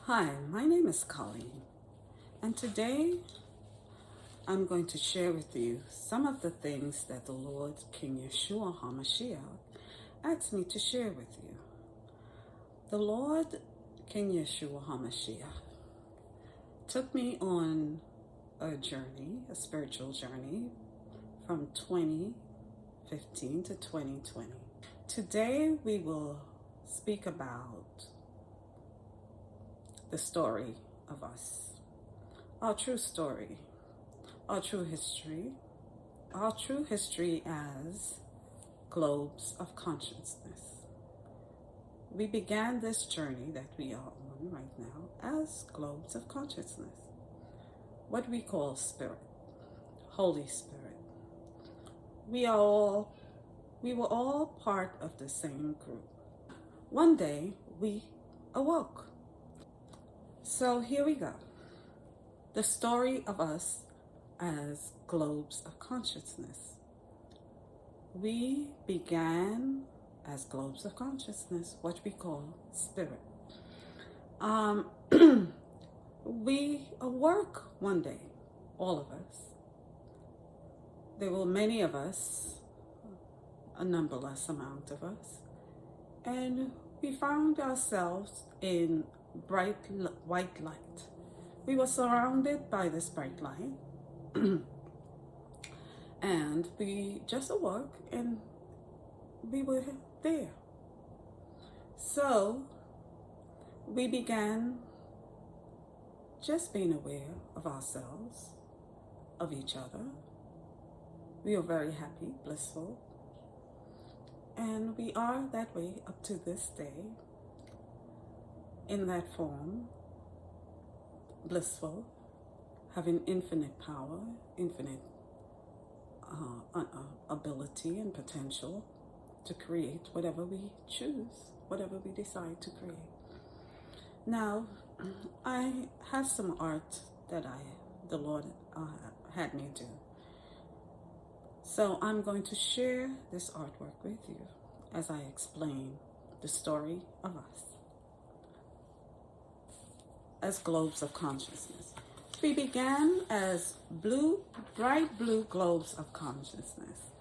Hi, my name is Colleen, and today I'm going to share with you some of the things that the Lord King Yeshua HaMashiach asked me to share with you. The Lord King Yeshua HaMashiach took me on a journey, a spiritual journey, from 2015 to 2020. Today we will speak about the story of us, our true story, our true history as globes of consciousness. We began this journey that we are on right now as globes of consciousness, what we call spirit, Holy Spirit. We were all part of the same group. One day we awoke. So here we go. The story of us as globes of consciousness. We began as globes of consciousness, what we call spirit. We awoke one day, all of us. There were many of us, a numberless amount of us, and we found ourselves in bright white light. We were surrounded by this bright light. And we just awoke and we were there. So we began just being aware of ourselves, of each other. We were very happy, blissful. And we are that way up to this day, in that form, blissful, having infinite power, infinite ability and potential to create whatever we choose, whatever we decide to create. Now, I have some art that the Lord had me do. So I'm going to share this artwork with you as I explain the story of us as globes of consciousness. We began as bright blue globes of consciousness.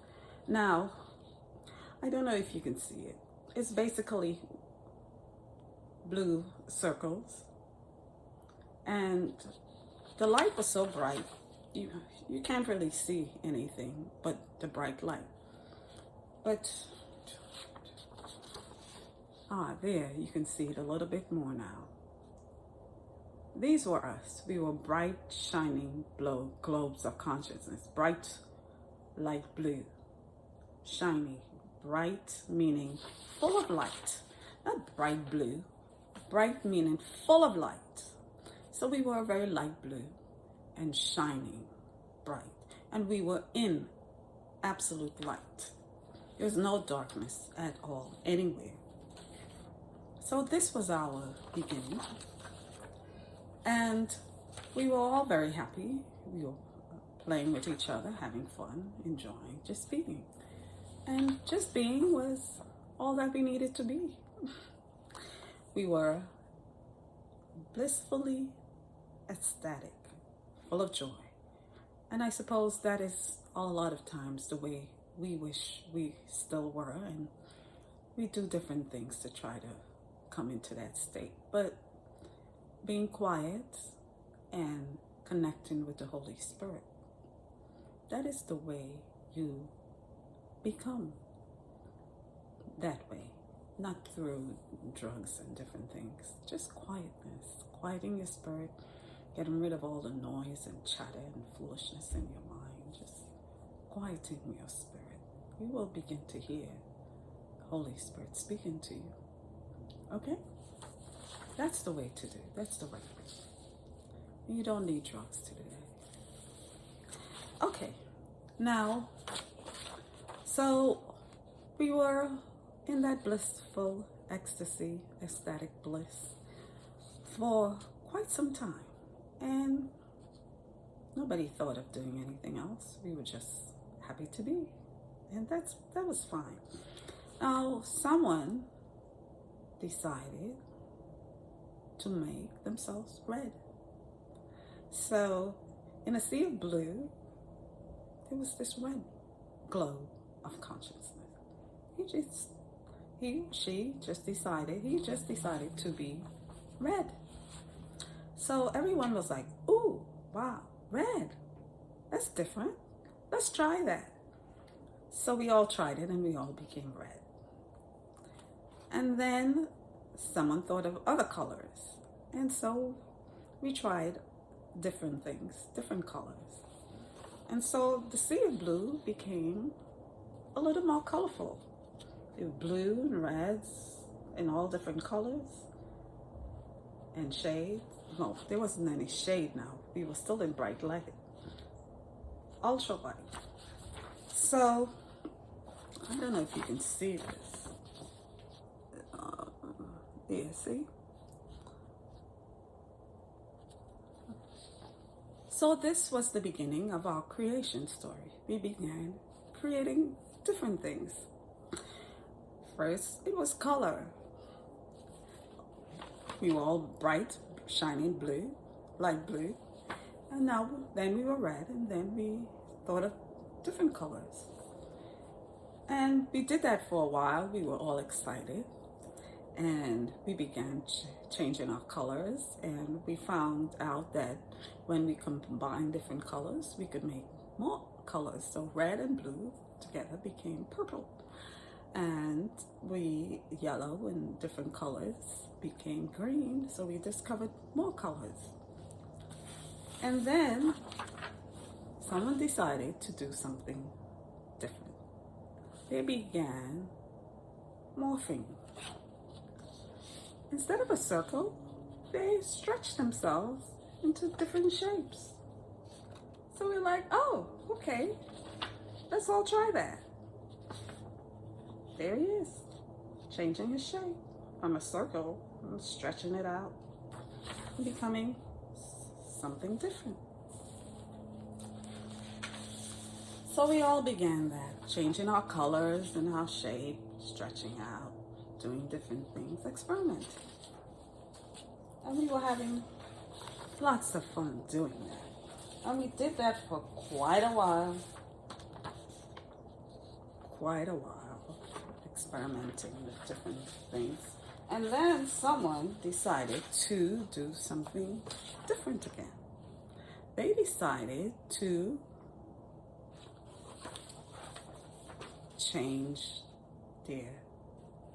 Now, I don't know if you can see it. It's basically blue circles. And the light was so bright, you can't really see anything but the bright light. But, there, you can see it a little bit more now. These were us. We were bright, shining globes of consciousness. Bright, light blue. Shiny. Bright meaning full of light. Not bright blue. Bright meaning full of light. So we were very light blue and shining bright. And we were in absolute light. There was no darkness at all, anywhere. So this was our beginning. And we were all very happy. We were playing with each other, having fun, enjoying, just being. And just being was all that we needed to be. We were blissfully ecstatic, full of joy. And I suppose that is a lot of times the way we wish we still were. And we do different things to try to come into that state. But being quiet and connecting with the Holy Spirit, that is the way you become that way, not through drugs and different things. Just quietness, quieting your spirit, getting rid of all the noise and chatter and foolishness in your mind, just quieting your spirit. You will begin to hear the Holy Spirit speaking to you. Okay? That's the way to do. That's the right way. You don't need drugs to do that. Okay. Now, so we were in that blissful ecstasy, ecstatic bliss for quite some time. And nobody thought of doing anything else. We were just happy to be. And that was fine. Now, someone decided to make themselves red. So in a sea of blue, there was this red glow of consciousness. He just decided to be red. So everyone was like, ooh, wow, red. That's different. Let's try that. So we all tried it and we all became red. And then someone thought of other colors. And so we tried different things, different colors. And so the sea of blue became a little more colorful. There were blue and reds in all different colors and shades. No, there wasn't any shade now. We were still in bright light, ultra light. So I don't know if you can see this. Yeah, see? So this was the beginning of our creation story. We began creating different things. First, it was color. We were all bright, shining blue, light blue. And then we were red, and then we thought of different colors. And we did that for a while. We were all excited. And we began changing our colors. And we found out that when we combine different colors, we could make more colors. So red and blue together became purple. And yellow and different colors became green. So we discovered more colors. And then someone decided to do something different. They began morphing. Instead of a circle, they stretched themselves into different shapes. So we're like, oh, okay, let's all try that. There he is, changing his shape from a circle and stretching it out and becoming something different. So we all began that, changing our colors and our shape, stretching out, doing different things, experimenting. And we were having lots of fun doing that. And we did that for quite a while, experimenting with different things. And then someone decided to do something different again. They decided to change their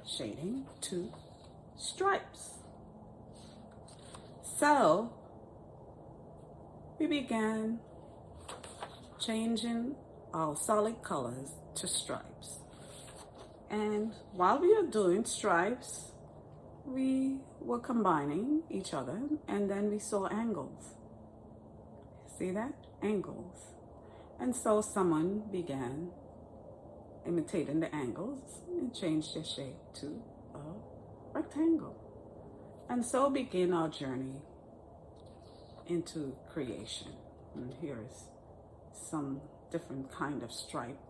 shading to stripes. So we began changing our solid colors to stripes. And while we were doing stripes, we were combining each other, and then we saw angles. See that? Angles. And so someone began imitating the angles and changed their shape to a rectangle. And so began our journey into creation. And here is some different kind of stripe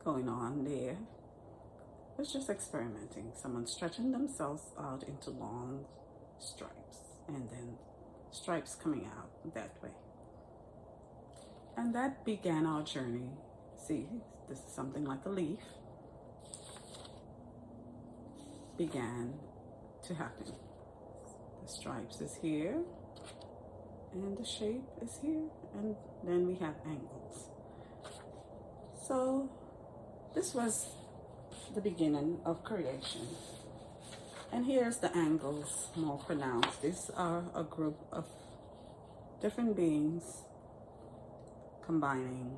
going on there. It's just experimenting. Someone stretching themselves out into long stripes, and then stripes coming out that way. And that began our journey. See, this is something like a leaf. Began to happen. The stripes is here, and the shape is here, and then we have angles. So this was the beginning of creation. And here's the angles more pronounced. These are a group of different beings combining.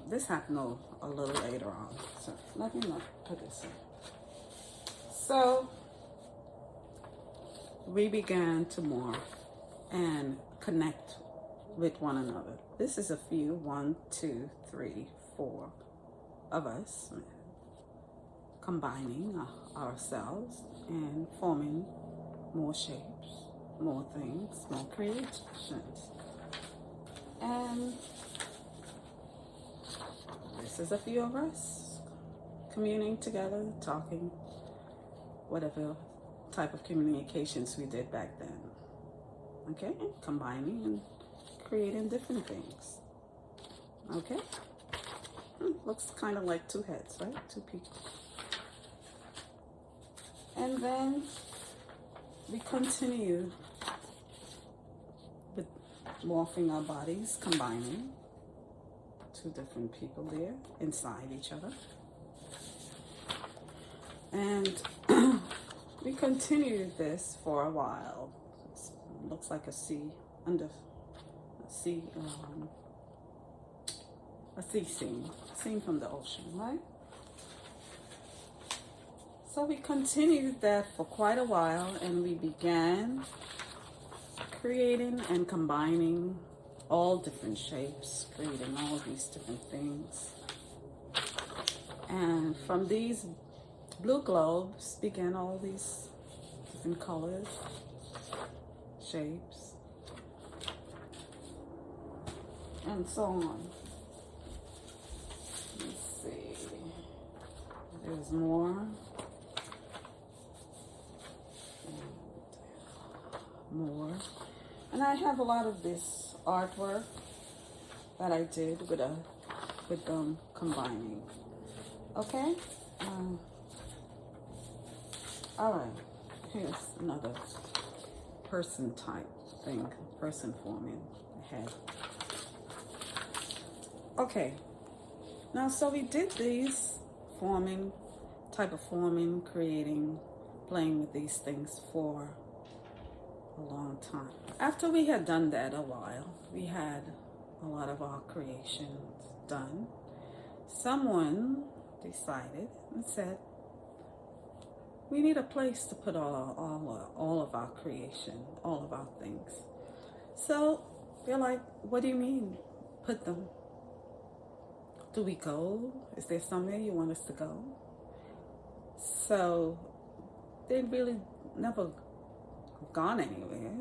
This happened a little later on, so let me not put this in. So we began to morph and connect with one another. This is a few, 1, 2, 3, 4 of us combining ourselves and forming more shapes, more things, more creations. And this is a few of us communing together, talking, whatever type of communications we did back then. Okay, combining and creating different things. Okay, looks kind of like two heads, right? Two people. And then we continue with morphing our bodies, combining two different people there inside each other. And we continued this for a while. It looks like a sea scene from the ocean, right? So we continued that for quite a while, and we began creating and combining all different shapes, creating all these different things. And from these blue globes began all these different colors, shapes, and so on. Let's see. There's more. More. And I have a lot of this artwork that I did with them combining. Okay? Alright. Here's another person type thing. Person forming head. Okay. Now, so we did these type of forming, creating, playing with these things for a long time. After we had done that a while, we had a lot of our creations done. Someone decided and said, we need a place to put all of our creation, all of our things. So they're like, what do you mean, put them? Do we go? Is there somewhere you want us to go? So they really never gone anywhere,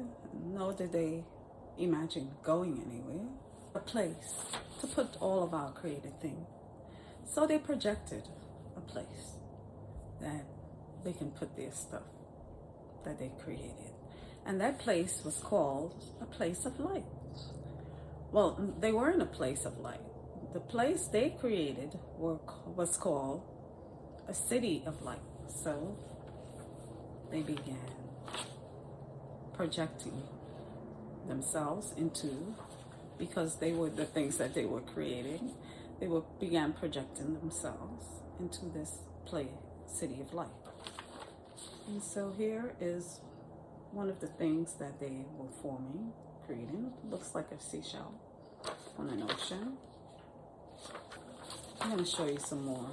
nor did they imagine going anywhere. A place to put all of our created things. So they projected a place that they can put their stuff that they created. And that place was called a place of light. Well, they were in a place of light. The place they created was called a city of light. So they began projecting themselves into, because they were the things that they were creating, began projecting themselves into this city of light. And so here is one of the things that they were forming, creating. Looks like a seashell on an ocean. I'm going to show you some more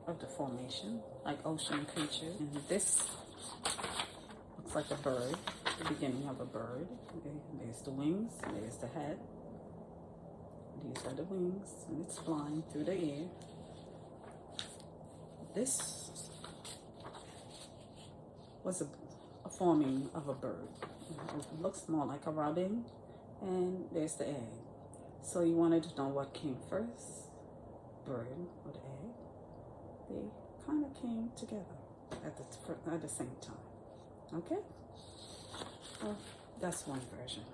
of the formation, like ocean creatures. And this looks like a bird, the beginning of a bird. Okay, there's the wings, there's the head. These are the wings, and it's flying through the air. This was a forming of a bird. It looks more like a robin, and there's the egg. So you wanted to know what came first, bird or the egg. They kind of came together at the same time. Okay? Well, that's one version.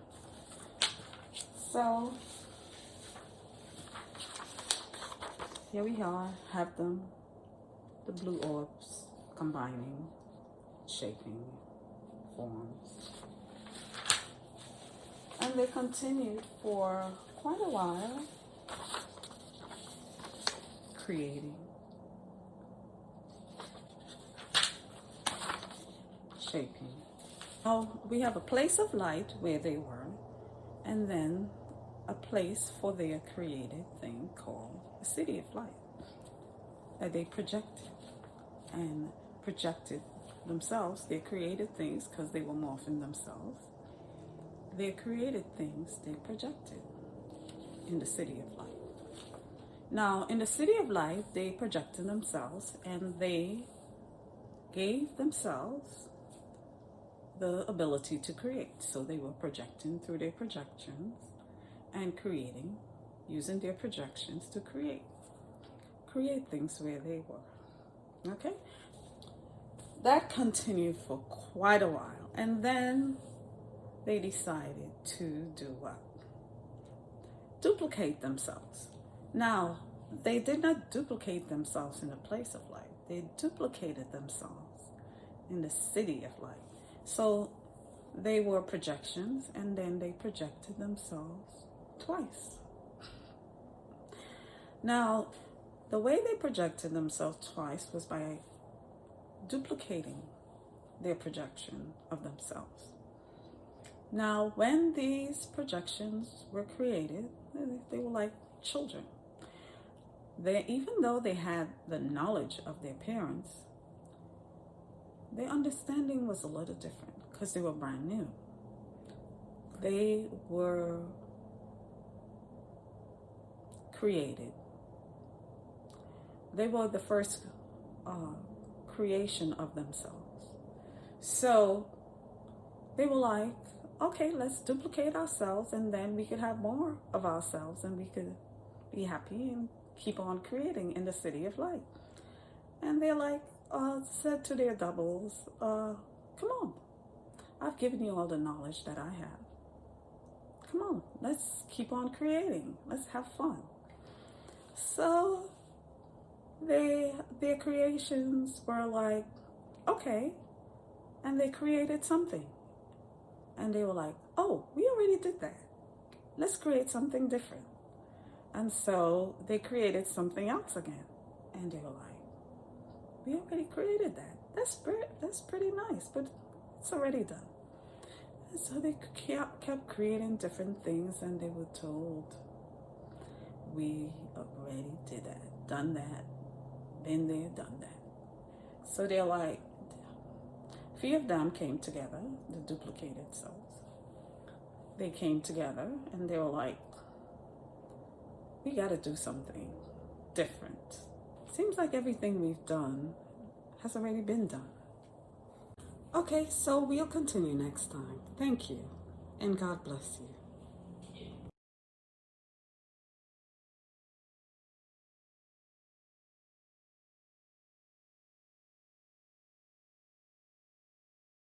So here we have them, the blue orbs combining, shaping forms. And they continued for quite a while, creating, shaping. Oh, we have a place of light where they were, and then a place for their created thing called the city of light that they projected and projected themselves, their created things, because they were morphing themselves. Their created things they projected in the city of light. Now, in the city of light, they projected themselves and they gave themselves the ability to create. So they were projecting through their projections and creating, using their projections to create things where they were. Okay? that continued for quite a while. And then they decided to do what? Duplicate themselves. Now, they did not duplicate themselves in the place of light. They duplicated themselves in the city of light. So they were projections, and then they projected themselves twice. Now, the way they projected themselves twice was by duplicating their projection of themselves. Now, when these projections were created, they were like children. Even though they had the knowledge of their parents, their understanding was a little different because they were brand new. They were created. They were the first creation of themselves. So they were like, okay, let's duplicate ourselves, and then we could have more of ourselves, and we could be happy and keep on creating in the city of light. And they're like, said to their doubles, come on, I've given you all the knowledge that I have. Come on, let's keep on creating. Let's have fun. So their creations were like, okay, and they created something. And they were like, oh, we already did that. Let's create something different. And so they created something else again. And they were like, we already created that. That's pretty nice, but it's already done. And so they kept creating different things, and they were told, we already did that, done that, been there, done that. So they're like, three of them came together, the duplicated souls. They came together and they were like, we got to do something different. Seems like everything we've done has already been done. Okay, so we'll continue next time. Thank you, and God bless you.